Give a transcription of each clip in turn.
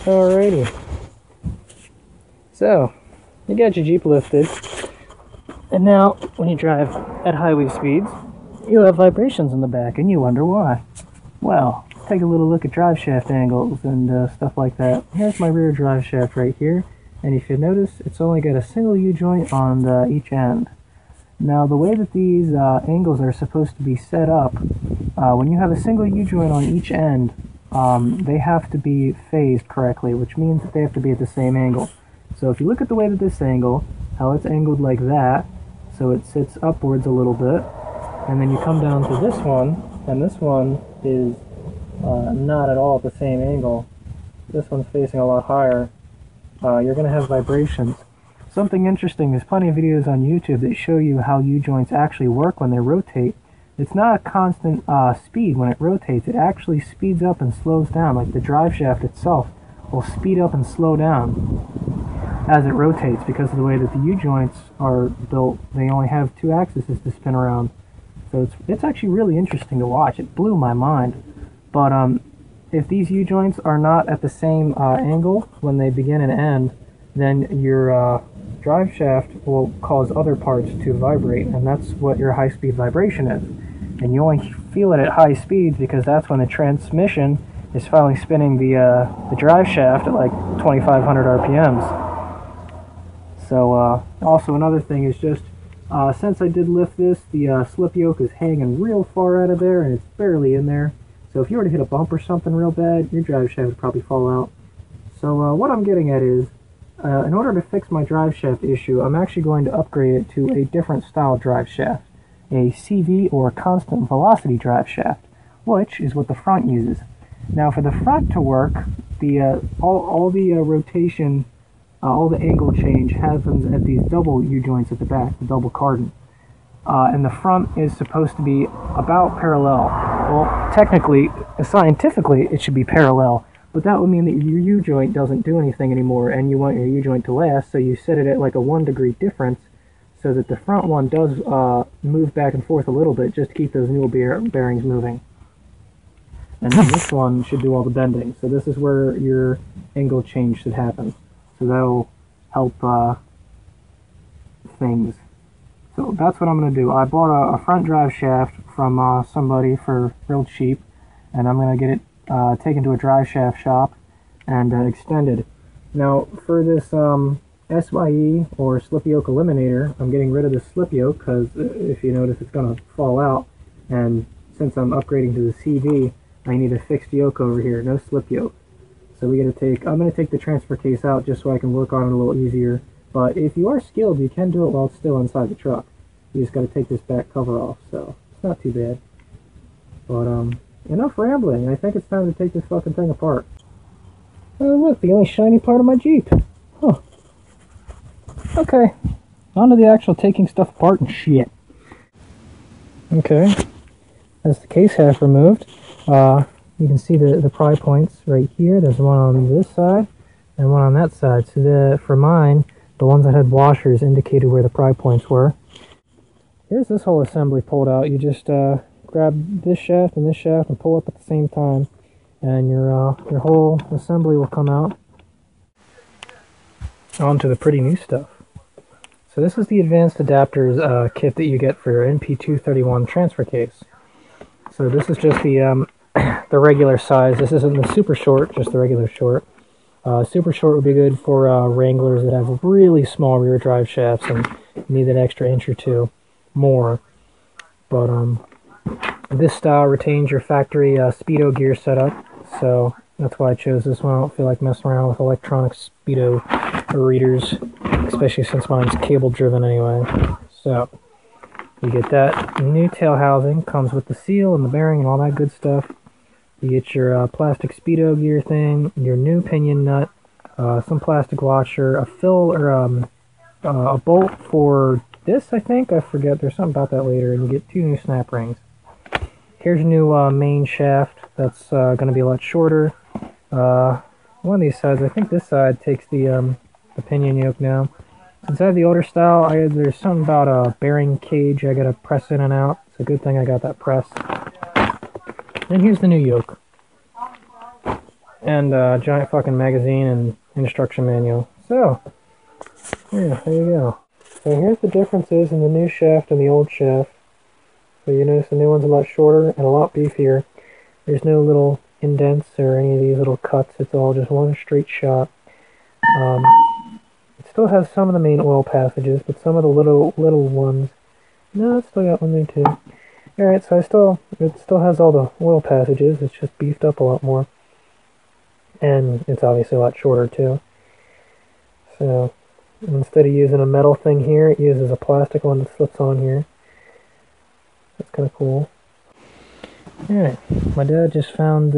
Alrighty. So, you got your Jeep lifted, and now when you drive at highway speeds, you have vibrations in the back, and you wonder why. Well, take a little look at driveshaft angles and stuff like that. Here's my rear driveshaft right here, and if you notice, it's only got a single U-joint on each end. Now, the way that these angles are supposed to be set up, when you have a single U-joint on each end, they have to be phased correctly, which means that they have to be at the same angle. So if you look at the way that this angle, how it's angled like that, so it sits upwards a little bit, and then you come down to this one, and this one is not at all at the same angle. This one's facing a lot higher. You're going to have vibrations. Something interesting, there's plenty of videos on YouTube that show you how U-joints actually work when they rotate. It's not a constant speed when it rotates. It actually speeds up and slows down. Like the driveshaft itself will speed up and slow down as it rotates because of the way that the U-joints are built. They only have 2 axes to spin around. So it's actually really interesting to watch. It blew my mind. But if these U-joints are not at the same angle when they begin and end, then your driveshaft will cause other parts to vibrate, and that's what your high-speed vibration is. And you only feel it at high speeds because that's when the transmission is finally spinning the driveshaft at like 2,500 RPMs. So also another thing is just since I did lift this, the slip yoke is hanging real far out of there and it's barely in there. So if you were to hit a bump or something real bad, your driveshaft would probably fall out. So what I'm getting at is, in order to fix my driveshaft issue, I'm actually going to upgrade it to a different style driveshaft, a CV or constant velocity driveshaft, which is what the front uses. Now for the front to work, all the rotation, all the angle change happens at these double U-joints at the back, the double cardan. And the front is supposed to be about parallel. Well, technically, scientifically, it should be parallel, but that would mean that your U-joint doesn't do anything anymore, and you want your U-joint to last, so you set it at like a 1 degree difference, so that the front one does move back and forth a little bit, just to keep those mule bearings moving. And then this one should do all the bending, so this is where your angle change should happen. So that'll help things. So that's what I'm going to do. I bought a front drive shaft from somebody for real cheap, and I'm going to get it taken to a drive shaft shop and extended. Now for this SYE or slip yoke eliminator, I'm getting rid of the slip yoke because if you notice it's going to fall out, and since I'm upgrading to the CV, I need a fixed yoke over here, no slip yoke. So I'm going to take the transfer case out just so I can work on it a little easier. But if you are skilled, you can do it while it's still inside the truck. You just got to take this back cover off, so it's not too bad. But enough rambling. I think it's time to take this fucking thing apart. Oh look, the only shiny part of my Jeep. Huh. Okay, on to the actual taking stuff apart and shit. Okay, that's the case half removed. You can see the pry points right here. There's one on this side and one on that side. So for mine, the ones that had washers indicated where the pry points were. Here's this whole assembly pulled out. You just grab this shaft and pull up at the same time, and your whole assembly will come out onto the pretty new stuff. So this is the advanced adapters kit that you get for your NP231 transfer case. So this is just the regular size. This isn't the super short, just the regular short. Super short would be good for Wranglers that have really small rear drive shafts and need an extra inch or two more. But this style retains your factory speedo gear setup, so that's why I chose this one. I don't feel like messing around with electronic speedo readers, especially since mine's cable driven anyway. So you get that new tail housing, comes with the seal and the bearing and all that good stuff. You get your plastic speedo gear thing, your new pinion nut, some plastic washer, a fill or a bolt for this, I think. I forget. There's something about that later. And you get 2 new snap rings. Here's your new main shaft. That's going to be a lot shorter. One of these sides, I think this side takes the pinion yoke now. Since I have the older style, there's something about a bearing cage I got to press in and out. It's a good thing I got that press. Then here's the new yoke. and a giant fucking magazine and instruction manual. So, yeah, there you go. So here's the differences in the new shaft and the old shaft. So you notice the new one's a lot shorter and a lot beefier. There's no little indents or any of these little cuts. It's all just one straight shot. It still has some of the main oil passages, but some of the little ones. No, it's still got one there too. Alright, so it still has all the oil passages. It's just beefed up a lot more. And it's obviously a lot shorter too. So instead of using a metal thing here, it uses a plastic one that slips on here. That's kind of cool. Alright, my dad just found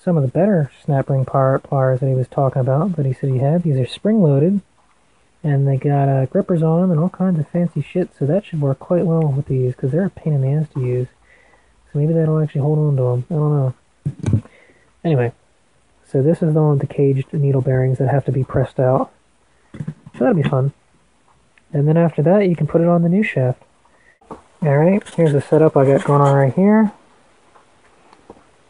some of the better snap ring pliers that he was talking about that he said he had. These are spring-loaded, and they got grippers on them and all kinds of fancy shit, so that should work quite well with these, because they're a pain in the ass to use. So maybe that'll actually hold on to them. I don't know. Anyway, so this is the one with the caged needle bearings that have to be pressed out. So that'll be fun. And then after that, you can put it on the new shaft. Alright, here's the setup I got going on right here.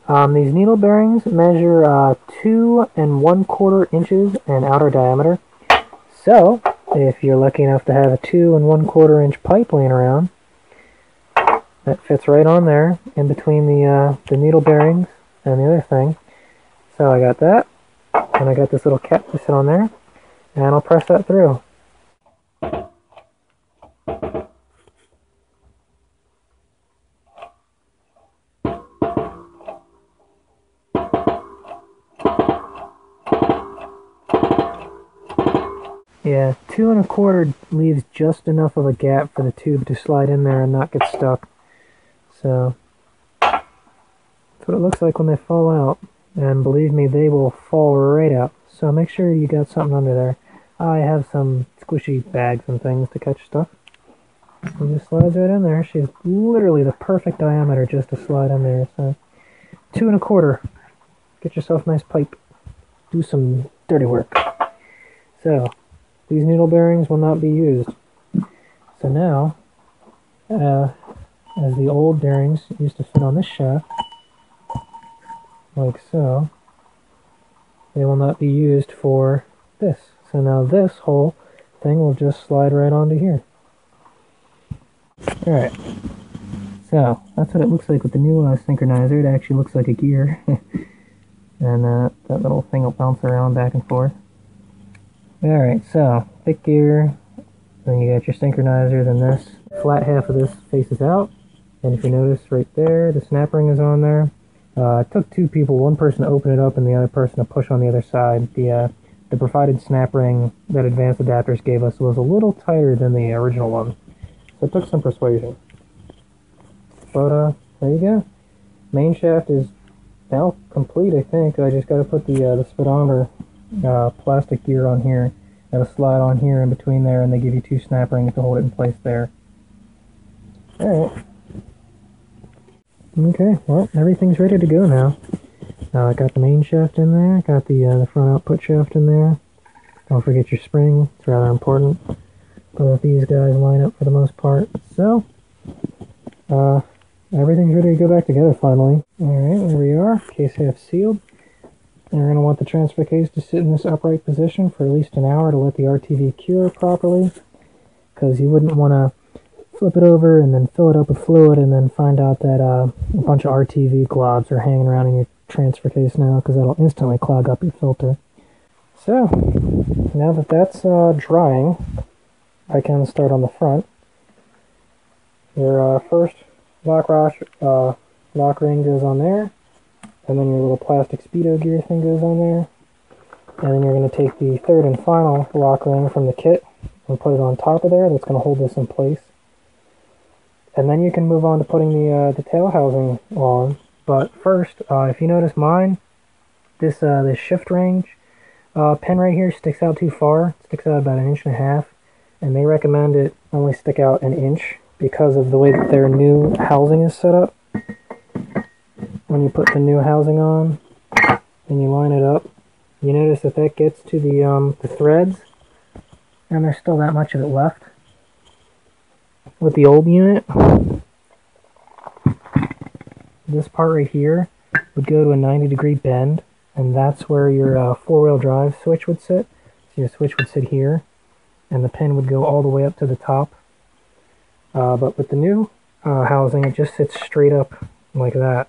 These needle bearings measure 2 1/4 inches in outer diameter. So, if you're lucky enough to have a 2 1/4 inch pipe laying around, that fits right on there in between the needle bearings and the other thing. So I got that, and I got this little cap to sit on there, and I'll press that through. Yeah, 2 1/4 leaves just enough of a gap for the tube to slide in there and not get stuck. So, that's what it looks like when they fall out. And believe me, they will fall right out. So make sure you got something under there. I have some squishy bags and things to catch stuff. It just slides right in there. She's literally the perfect diameter just to slide in there. So, 2 1/4. Get yourself a nice pipe. Do some dirty work. So, these needle bearings will not be used. So now, as the old bearings used to fit on this shaft, like so, they will not be used for this. So now this whole thing will just slide right onto here. Alright, so that's what it looks like with the new synchronizer. It actually looks like a gear. And that little thing will bounce around back and forth. Alright, so thick gear, then you got your synchronizer, then this flat half of this faces out, and if you notice right there, the snap ring is on there. It took two people, one person to open it up and the other person to push on the other side. The provided snap ring that Advanced Adapters gave us was a little tighter than the original one, so it took some persuasion. But there you go. Main shaft is now complete, I think. I just got to put the speedometer plastic gear on here. That'll slide on here in between there, and they give you two snap rings to hold it in place there. Alright. Okay, well, everything's ready to go now. I got the main shaft in there, got the front output shaft in there. Don't forget your spring, it's rather important. Both these guys line up for the most part. So, everything's ready to go back together finally. Alright, there we are, case half sealed. And we're going to want the transfer case to sit in this upright position for at least an hour to let the RTV cure properly, because you wouldn't want to flip it over and then fill it up with fluid and then find out that a bunch of RTV globs are hanging around in your transfer case now, because that'll instantly clog up your filter. So, now that that's drying, I can start on the front. Your first lock ring goes on there. And then your little plastic speedo gear thing goes on there. And then you're going to take the third and final lock ring from the kit and put it on top of there. That's going to hold this in place. And then you can move on to putting the tail housing on. But first, if you notice mine, this shift range pin right here sticks out too far. It sticks out about 1.5 inches. And they recommend it only stick out 1 inch because of the way that their new housing is set up. When you put the new housing on and you line it up, you notice that that gets to the threads, and there's still that much of it left. With the old unit, this part right here would go to a 90-degree bend and that's where your four-wheel drive switch would sit. So your switch would sit here, and the pin would go all the way up to the top. But with the new housing, it just sits straight up like that.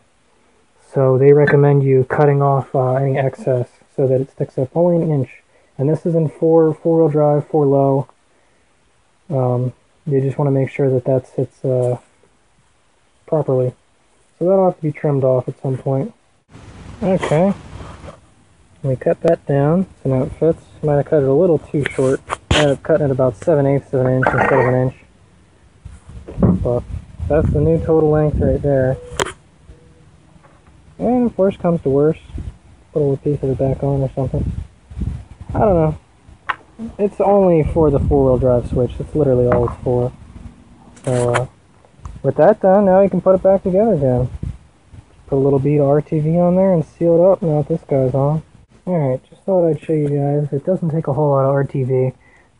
So they recommend you cutting off any excess so that it sticks up only an inch. And this is in four-wheel drive, 4 low. You just want to make sure that that sits properly. So that'll have to be trimmed off at some point. Okay. We cut that down, so now it fits. Might have cut it a little too short. I ended up cutting it about 7/8 of an inch instead of an inch. But that's the new total length right there. And if worst comes to worst, put a little piece of it back on or something. I don't know. It's only for the four-wheel drive switch. That's literally all it's for. So, with that done, now you can put it back together again. Put a little bead of RTV on there and seal it up now that this guy's on. Alright, just thought I'd show you guys. It doesn't take a whole lot of RTV.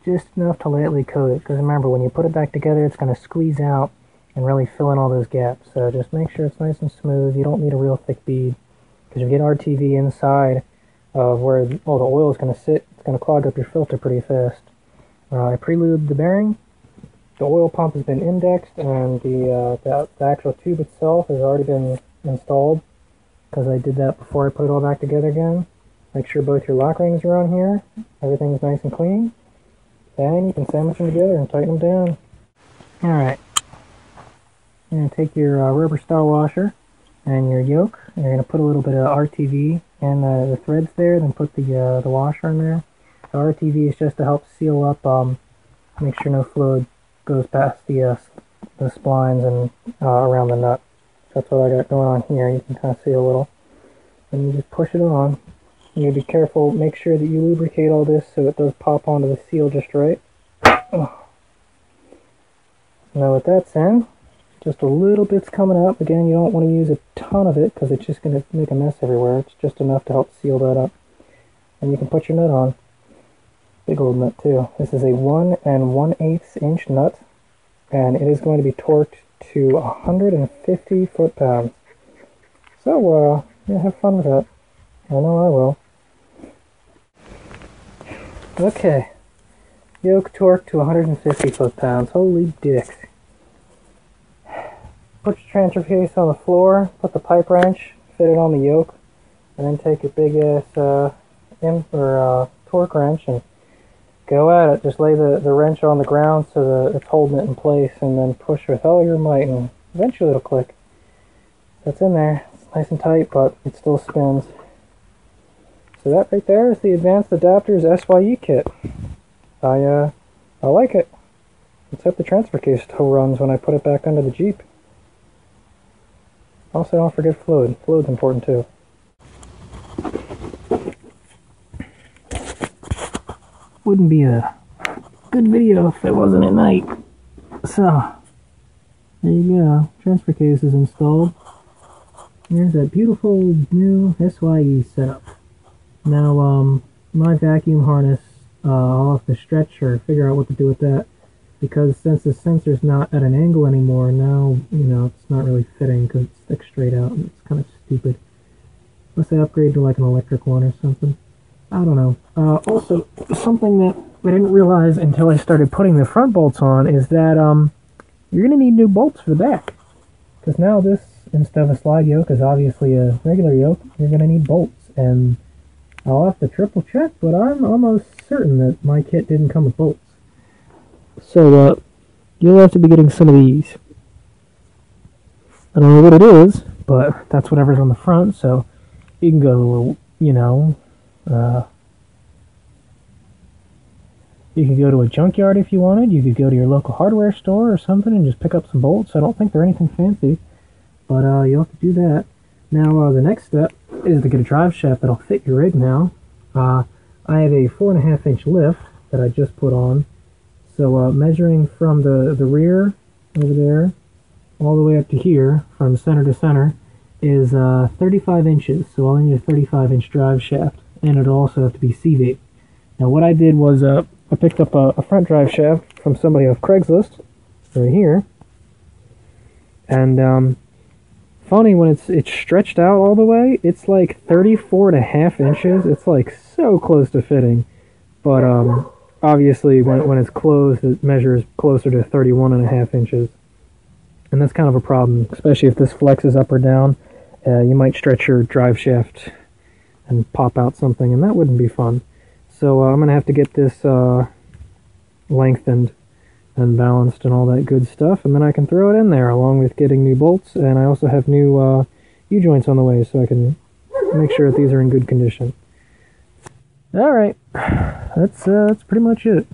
Just enough to lightly coat it. Because remember, when you put it back together, it's going to squeeze out and really fill in all those gaps. So just make sure it's nice and smooth. You don't need a real thick bead. Because if you get RTV inside of where all the oil is going to sit, it's going to clog up your filter pretty fast. I pre-lubed the bearing. The oil pump has been indexed, and the actual tube itself has already been installed. Because I did that before I put it all back together again. Make sure both your lock rings are on here. Everything's nice and clean. Then you can sandwich them together and tighten them down. Alright. You're going to take your rubber star washer and your yoke, and you're going to put a little bit of RTV in the threads there, then put the washer in there. The RTV is just to help seal up, make sure no fluid goes past the splines and around the nut. That's what I got going on here. You can kind of see a little. And you just push it on. You be careful, make sure that you lubricate all this so it does pop onto the seal just right. Now with that in, just a little bit's coming up. Again, you don't want to use a ton of it because it's just going to make a mess everywhere. It's just enough to help seal that up. And you can put your nut on. Big old nut too. This is a 1 1/8 inch nut, and it is going to be torqued to 150 foot-pounds. So, yeah, have fun with that. I know I will. Okay, yoke torque to 150 foot-pounds. Holy dicks. Put your transfer case on the floor, put the pipe wrench, fit it on the yoke, and then take your big ass torque wrench and go at it. Just lay the wrench on the ground so that it's holding it in place, and then push with all your might, and eventually it'll click. That's in there. It's nice and tight, but it still spins. So that right there is the Advanced Adapters SYE kit. I like it. Except the transfer case still runs when I put it back under the Jeep. Also, don't forget fluid. Fluid's important too. Wouldn't be a good video if it wasn't at night. So, there you go. Transfer case is installed. Here's that beautiful new SYE setup. Now, my vacuum harness, I'll have to stretch or figure out what to do with that, because since the sensor's not at an angle anymore, now, you know, it's not really fitting because it sticks straight out, and it's kind of stupid. Unless I upgrade to like an electric one or something. I don't know. Also, something that I didn't realize until I started putting the front bolts on is that, you're going to need new bolts for the back. Because now this, instead of a slide yoke, is obviously a regular yoke, you're going to need bolts, and I'll have to triple check, but I'm almost certain that my kit didn't come with bolts. So, you'll have to be getting some of these. I don't know what it is, but that's whatever's on the front, so you can go, you know, you could go to a junkyard if you wanted. You could go to your local hardware store or something and just pick up some bolts. I don't think they're anything fancy, but you'll have to do that. Now, the next step is to get a drive shaft that'll fit your rig now. I have a 4.5 inch lift that I just put on. So measuring from the rear over there all the way up to here, from center to center, is 35 inches. So I'll need a 35 inch drive shaft, and it'll also have to be CV. Now what I did was I picked up a front drive shaft from somebody off Craigslist right here, and funny when it's stretched out all the way. It's like 34.5 inches. It's like so close to fitting, but obviously when it's closed, it measures closer to 31.5 inches, and that's kind of a problem, especially if this flexes up or down. You might stretch your drive shaft and pop out something, and that wouldn't be fun. So I'm gonna have to get this lengthened and balanced and all that good stuff, and then I can throw it in there along with getting new bolts, and I also have new U-joints on the way, so I can make sure that these are in good condition. Alright, that's pretty much it.